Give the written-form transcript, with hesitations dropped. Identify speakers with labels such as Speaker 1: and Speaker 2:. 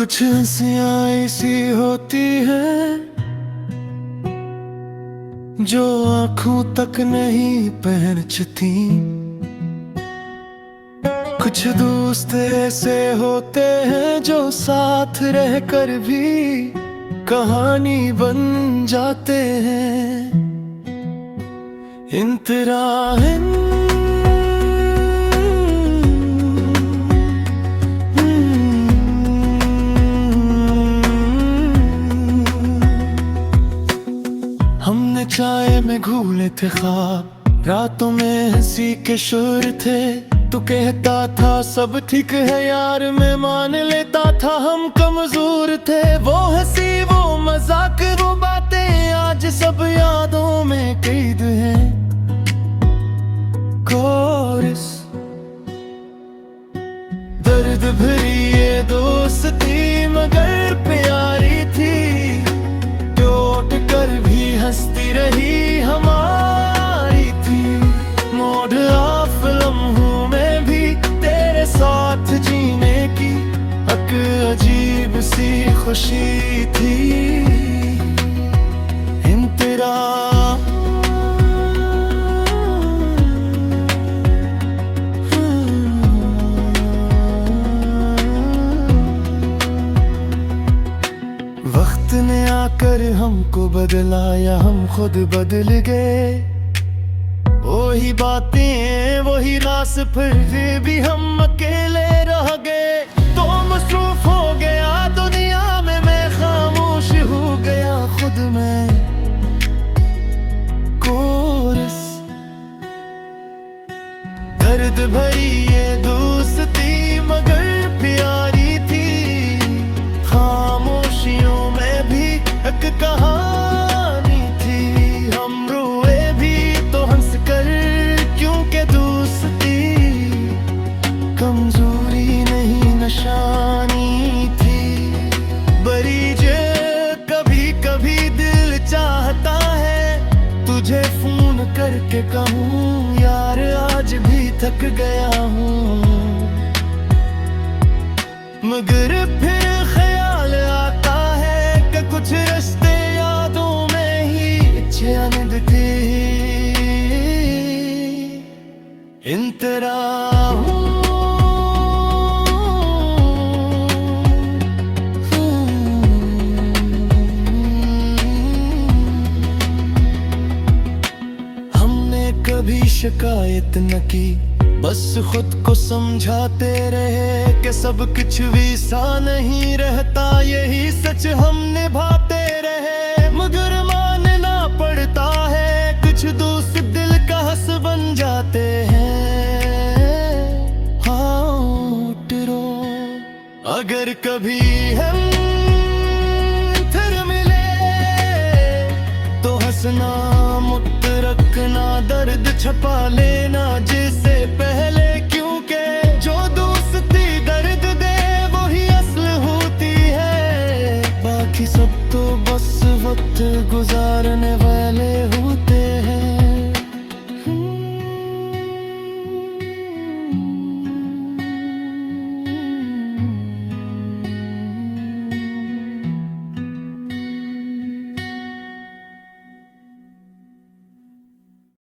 Speaker 1: कुछ हंसियां ऐसी होती हैं जो आंखों तक नहीं पहनचती। कुछ दोस्त ऐसे होते हैं जो साथ रहकर भी कहानी बन जाते हैं। इंतराहिन हमने चाय में घूले थे ख्वाब, रातों में हंसी के शोर थे। तू कहता था सब ठीक है यार, मैं मान लेता था हम कमजोर थे। वो हंसी वो मजाक वो बातें आज सब यादों में कैद हैं। कोरस दर्द भरी ये दोस्ती मगर प्यारी थी, टूट कर भी हंसती रही हमारी थी। मोड़ ऑफ लम्हों में भी तेरे साथ जीने की एक अजीब सी खुशी थी। तेरा वक्त ने आकर हमको बदला या हम खुद बदल गए। वही बातें वही रास फिर भी हम अकेले रह गए। तो मसरूफ हो गया दुनिया में, मैं खामोश हो गया खुद में। कोरस दर्द भरी ये दोस्ती मगर प्यारी थी, खामोशियों में भी एक कहानी थी। हम रोए भी तो हंस कर क्योंकि दोस्ती कमजोरी नहीं निशानी थी। बरीज कभी कभी दिल चाहता है तुझे फोन करके कहूँ यार आज भी थक गया हूँ, मगर फिर ख्याल आता है कि कुछ रास्ते यादों में ही चैन थे। इंतरा हमने कभी शिकायत न की, बस खुद को समझाते रहे कि सब कुछ वैसा नहीं रहता। यही सच हम निभाते रहे, मगर मानना पड़ता है कुछ दोस्त दिल का हंस बन जाते हैं। हाँ टरो अगर कभी हम फिर मिले तो हंसना मुक्त रखना, दर्द छपा लेना जिससे पहले, क्योंकि जो दोस्ती दर्द दे वही असल होती है। बाकी सब तो बस वक्त गुजारने वाले